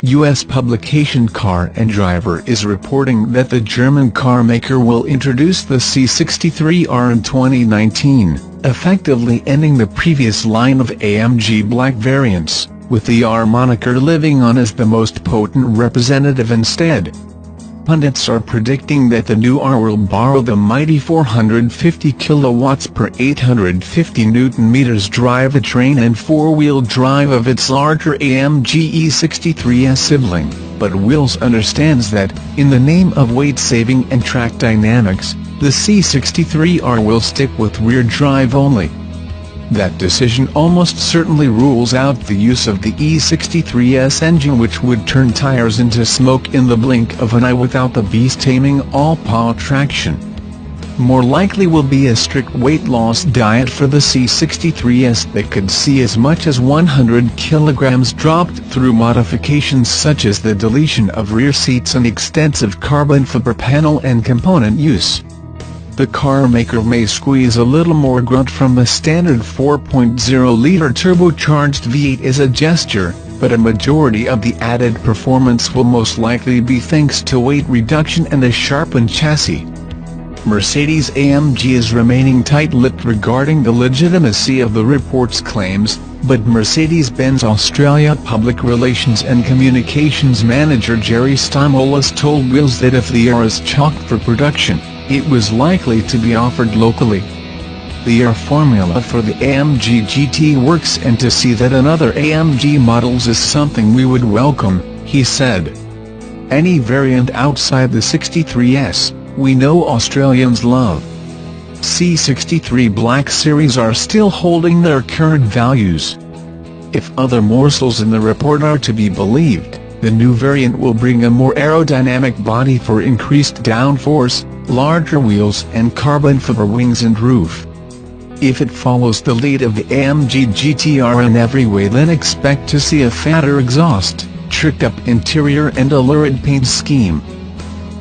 U.S. publication Car and Driver is reporting that the German car maker will introduce the C63 R in 2019, effectively ending the previous line of AMG black variants, with the R moniker living on as the most potent representative instead. Pundits are predicting that the new R will borrow the mighty 450 kilowatts per 850 Nm drivetrain and four-wheel drive of its larger AMG C63 sibling, but Wills understands that, in the name of weight saving and track dynamics, the C63 R will stick with rear drive only. That decision almost certainly rules out the use of the E63's engine, which would turn tires into smoke in the blink of an eye without the beast taming all-power traction. More likely will be a strict weight loss diet for the C63s that could see as much as 100 kilograms dropped through modifications such as the deletion of rear seats and extensive carbon fiber panel and component use. The car maker may squeeze a little more grunt from the standard 4.0-liter turbocharged V8 as a gesture, but a majority of the added performance will most likely be thanks to weight reduction and a sharpened chassis. Mercedes-AMG is remaining tight-lipped regarding the legitimacy of the report's claims, but Mercedes-Benz Australia Public Relations and Communications Manager Jerry Stamoulis told Wills that if the R is chalked for production, it was likely to be offered locally. The R formula for the AMG GT works, and to see that in other AMG models is something we would welcome, he said. Any variant outside the 63S, we know Australians love. C63 Black Series are still holding their current values. If other morsels in the report are to be believed, the new variant will bring a more aerodynamic body for increased downforce, larger wheels and carbon fiber wings and roof. If it follows the lead of the AMG GTR in every way, then expect to see a fatter exhaust, tricked-up interior and a lurid paint scheme.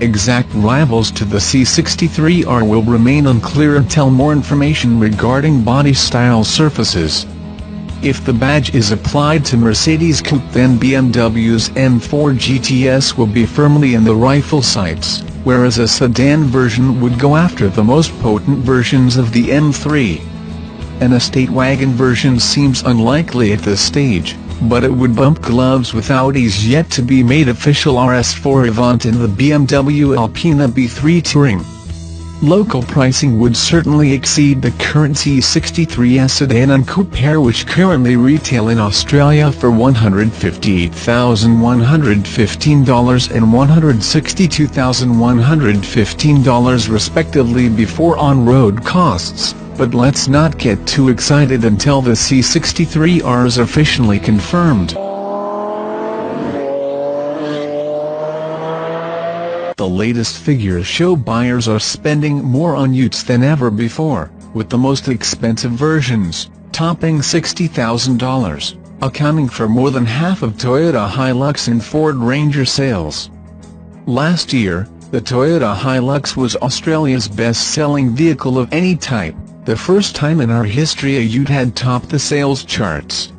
Exact rivals to the C63 R will remain unclear until more information regarding body style surfaces. If the badge is applied to Mercedes Coupe, then BMW's M4 GTS will be firmly in the rifle sights, whereas a sedan version would go after the most potent versions of the M3. An estate wagon version seems unlikely at this stage, but it would bump gloves with Audi's yet-to-be-made official RS4 Avant and the BMW Alpina B3 Touring. Local pricing would certainly exceed the current C63 sedan and coupe pair, which currently retail in Australia for $158,115 and $162,115 respectively before on-road costs, but let's not get too excited until the C63R is officially confirmed. The latest figures show buyers are spending more on utes than ever before, with the most expensive versions topping $60,000, accounting for more than half of Toyota Hilux and Ford Ranger sales. Last year, the Toyota Hilux was Australia's best-selling vehicle of any type, the first time in our history a ute had topped the sales charts.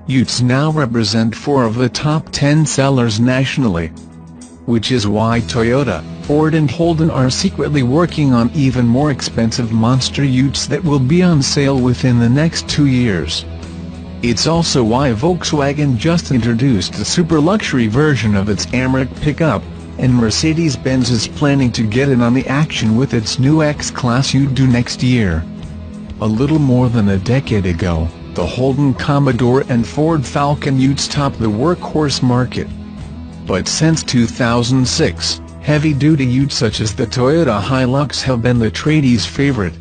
Utes now represent 4 of the top 10 sellers nationally. Which is why Toyota, Ford and Holden are secretly working on even more expensive monster utes that will be on sale within the next 2 years. It's also why Volkswagen just introduced the super luxury version of its Amarok pickup, and Mercedes-Benz is planning to get in on the action with its new X-Class ute due next year. A little more than a decade ago, the Holden Commodore and Ford Falcon utes topped the workhorse market. But since 2006, heavy-duty utes such as the Toyota Hilux have been the tradies' favorite.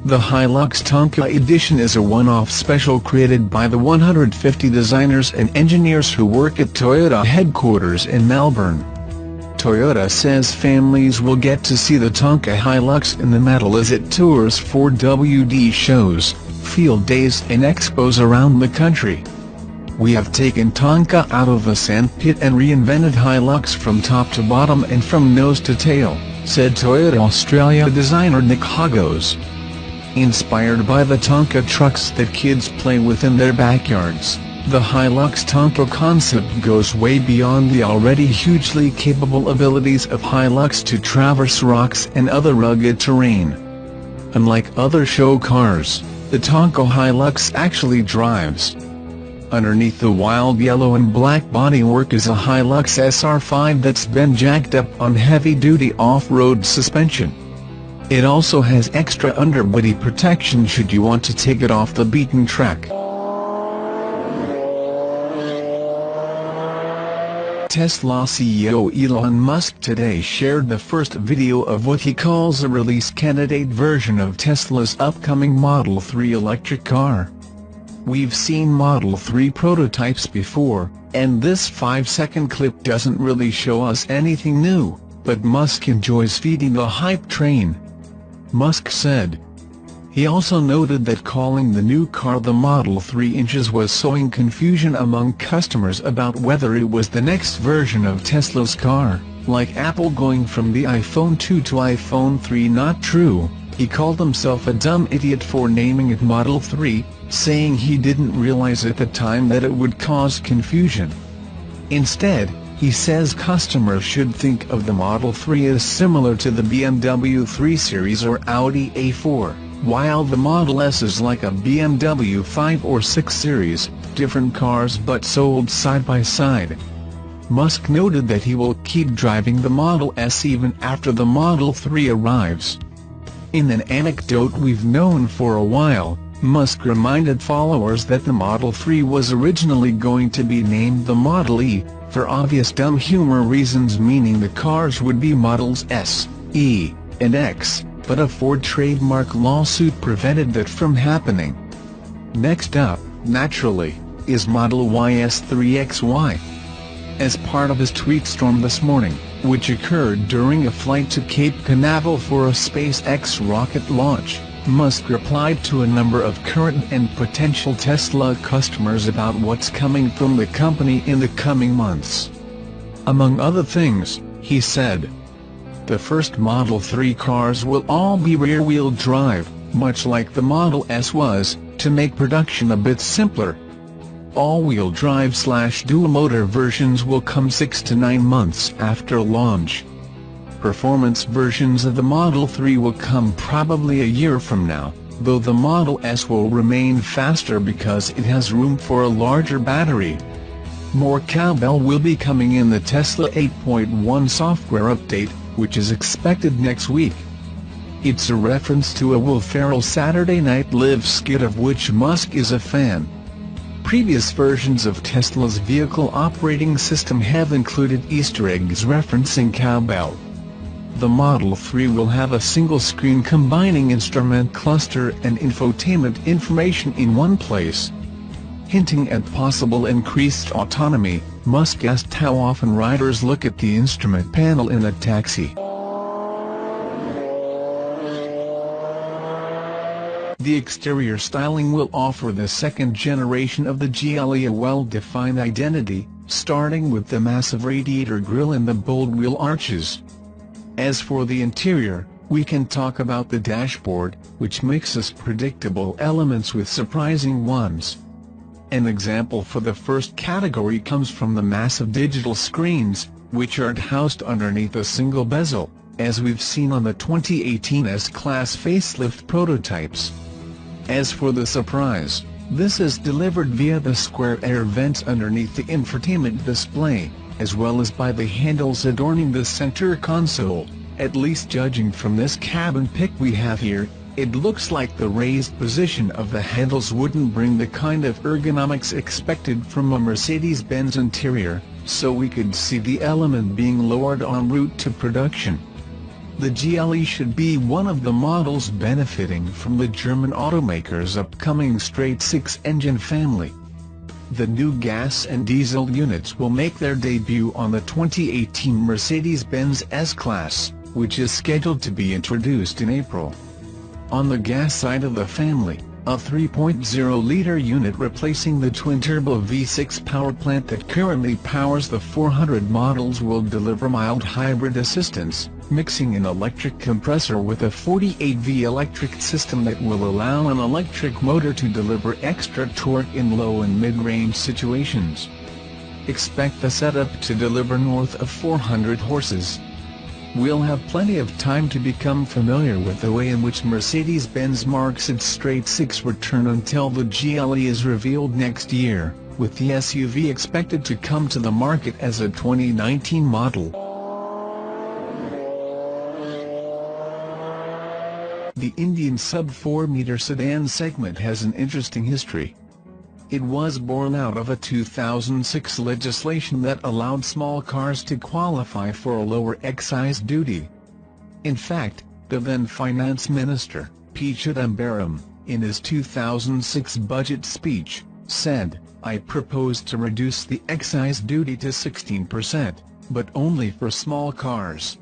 The Hilux Tonka Edition is a one-off special created by the 150 designers and engineers who work at Toyota headquarters in Melbourne. Toyota says families will get to see the Tonka Hilux in the metal as it tours 4WD shows, field days and expos around the country. We have taken Tonka out of the sandpit and reinvented Hilux from top to bottom and from nose to tail, said Toyota Australia designer Nick Hagos. Inspired by the Tonka trucks that kids play with in their backyards, the Hilux Tonka concept goes way beyond the already hugely capable abilities of Hilux to traverse rocks and other rugged terrain. Unlike other show cars, the Tonka Hilux actually drives. Underneath the wild yellow and black bodywork is a Hilux SR5 that's been jacked up on heavy-duty off-road suspension. It also has extra underbody protection should you want to take it off the beaten track. Tesla CEO Elon Musk today shared the first video of what he calls a release candidate version of Tesla's upcoming Model 3 electric car. "We've seen Model 3 prototypes before, and this 5-second clip doesn't really show us anything new, but Musk enjoys feeding the hype train," Musk said. He also noted that calling the new car the Model 3 inches was sowing confusion among customers about whether it was the next version of Tesla's car, like Apple going from the iPhone 2 to iPhone 3. Not true. He called himself a dumb idiot for naming it Model 3, saying he didn't realize at the time that it would cause confusion. Instead, he says customers should think of the Model 3 as similar to the BMW 3 Series or Audi A4, while the Model S is like a BMW 5 or 6 Series, different cars but sold side by side. Musk noted that he will keep driving the Model S even after the Model 3 arrives. In an anecdote we've known for a while, Musk reminded followers that the Model 3 was originally going to be named the Model E, for obvious dumb humor reasons, meaning the cars would be Models S, E, and X, but a Ford trademark lawsuit prevented that from happening. Next up, naturally, is Model YS3XY. As part of his tweet storm this morning, which occurred during a flight to Cape Canaveral for a SpaceX rocket launch, Musk replied to a number of current and potential Tesla customers about what's coming from the company in the coming months. Among other things, he said, "The first Model 3 cars will all be rear-wheel drive, much like the Model S was, to make production a bit simpler. All-wheel drive/dual-motor versions will come 6 to 9 months after launch. Performance versions of the Model 3 will come probably a year from now, though the Model S will remain faster because it has room for a larger battery." More cowbell will be coming in the Tesla 8.1 software update, which is expected next week. It's a reference to a Will Ferrell Saturday Night Live skit of which Musk is a fan. Previous versions of Tesla's vehicle operating system have included Easter eggs referencing cowbell. The Model 3 will have a single screen combining instrument cluster and infotainment information in one place. Hinting at possible increased autonomy, Musk asked how often riders look at the instrument panel in a taxi. The exterior styling will offer the second generation of the GLE a well-defined identity, starting with the massive radiator grille and the bold wheel arches. As for the interior, we can talk about the dashboard, which mixes predictable elements with surprising ones. An example for the first category comes from the massive digital screens, which aren't housed underneath a single bezel, as we've seen on the 2018 S-Class facelift prototypes. As for the surprise, this is delivered via the square air vents underneath the infotainment display, as well as by the handles adorning the center console. At least judging from this cabin pic we have here, it looks like the raised position of the handles wouldn't bring the kind of ergonomics expected from a Mercedes-Benz interior, so we could see the element being lowered en route to production. The GLE should be one of the models benefiting from the German automaker's upcoming straight-six engine family. The new gas and diesel units will make their debut on the 2018 Mercedes-Benz S-Class, which is scheduled to be introduced in April. On the gas side of the family, a 3.0-liter unit replacing the twin-turbo V6 power plant that currently powers the 400 models will deliver mild hybrid assistance, mixing an electric compressor with a 48V electric system that will allow an electric motor to deliver extra torque in low and mid-range situations. Expect the setup to deliver north of 400 horses. We'll have plenty of time to become familiar with the way in which Mercedes-Benz marks its straight-six return until the GLE is revealed next year, with the SUV expected to come to the market as a 2019 model. The Indian sub-4-meter sedan segment has an interesting history. It was born out of a 2006 legislation that allowed small cars to qualify for a lower excise duty. In fact, the then Finance Minister, P. Chidambaram, in his 2006 budget speech, said, "I propose to reduce the excise duty to 16%, but only for small cars."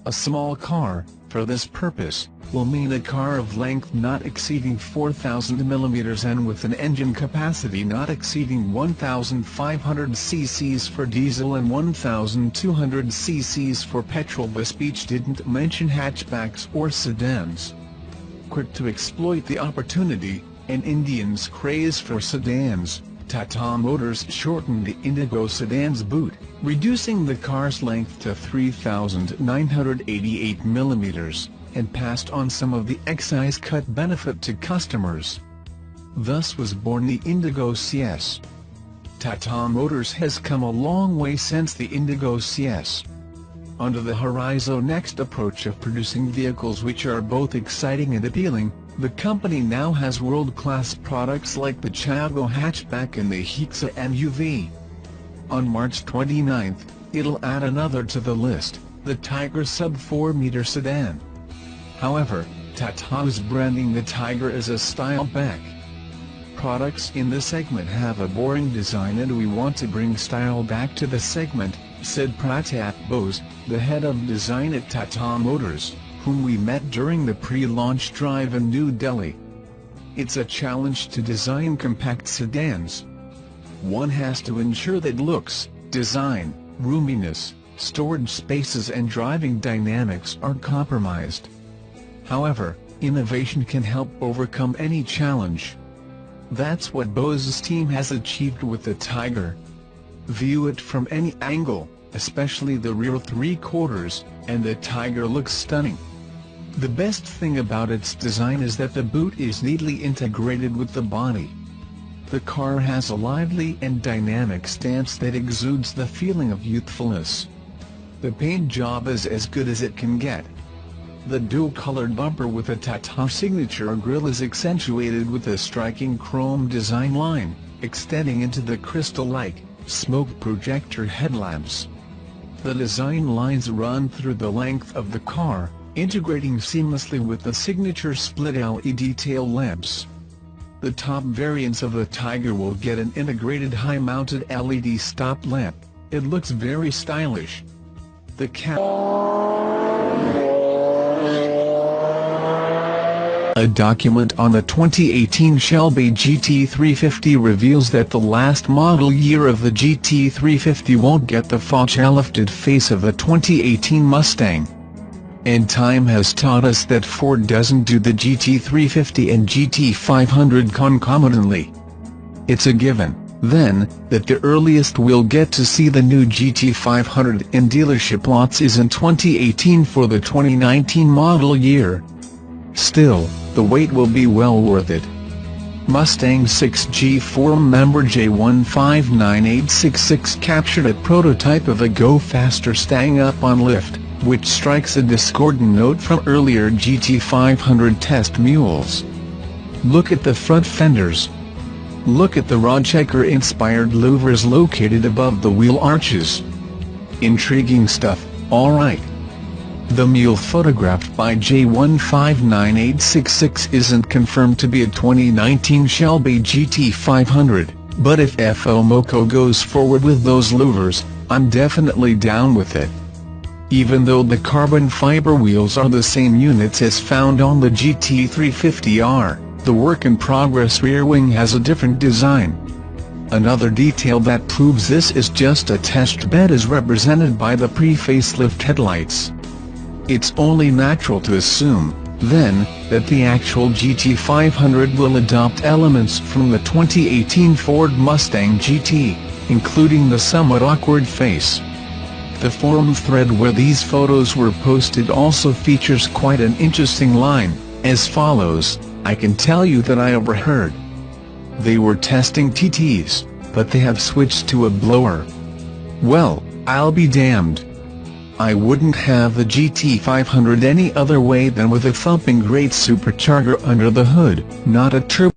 A small car, for this purpose, will mean a car of length not exceeding 4,000 mm and with an engine capacity not exceeding 1,500 cc's for diesel and 1,200 cc's for petrol. The speech didn't mention hatchbacks or sedans. Quick to exploit the opportunity, and Indians' craze for sedans, Tata Motors shortened the Indigo sedan's boot, reducing the car's length to 3,988 mm, and passed on some of the excise cut benefit to customers. Thus was born the Indigo CS. Tata Motors has come a long way since the Indigo CS. Under the Horizon Next approach of producing vehicles which are both exciting and appealing, the company now has world-class products like the Chago hatchback and the Hixa MUV. On March 29, it'll add another to the list, the Tiger sub-4-meter sedan. However, Tata is branding the Tiger as a style back. Products in this segment have a boring design and we want to bring style back to the segment, said Pratap Bose, the head of design at Tata Motors, whom we met during the pre-launch drive in New Delhi. It's a challenge to design compact sedans. One has to ensure that looks, design, roominess, storage spaces and driving dynamics aren't compromised. However, innovation can help overcome any challenge. That's what Bose's team has achieved with the Tiger. View it from any angle, especially the rear three-quarters, and the Tiger looks stunning. The best thing about its design is that the boot is neatly integrated with the body. The car has a lively and dynamic stance that exudes the feeling of youthfulness. The paint job is as good as it can get. The dual-colored bumper with a Tata signature grille is accentuated with a striking chrome design line, extending into the crystal-like, smoke projector headlamps. The design lines run through the length of the car, integrating seamlessly with the signature split LED tail lamps. The top variants of the Tiger will get an integrated high-mounted LED stop lamp. It looks very stylish. The A document on the 2018 Shelby GT350 reveals that the last model year of the GT350 won't get the facelift face of the 2018 Mustang. And time has taught us that Ford doesn't do the GT350 and GT500 concomitantly. It's a given, then, that the earliest we'll get to see the new GT500 in dealership lots is in 2018 for the 2019 model year. Still, the wait will be well worth it. Mustang 6G forum member J159866 captured a prototype of a Go Faster staying up on lift, which strikes a discordant note from earlier GT500 test mules. Look at the front fenders. Look at the Roadchecker-inspired louvers located above the wheel arches. Intriguing stuff, alright. The mule photographed by J159866 isn't confirmed to be a 2019 Shelby GT500, but if FOMOCO goes forward with those louvers, I'm definitely down with it. Even though the carbon fiber wheels are the same units as found on the GT350 R, the work-in-progress rear wing has a different design. Another detail that proves this is just a test bed is represented by the pre-facelift headlights. It's only natural to assume, then, that the actual GT500 will adopt elements from the 2018 Ford Mustang GT, including the somewhat awkward face. The forum thread where these photos were posted also features quite an interesting line, as follows: "I can tell you that I overheard. They were testing TTs, but they have switched to a blower. Well, I'll be damned. I wouldn't have the GT500 any other way than with a thumping great supercharger under the hood, not a turbo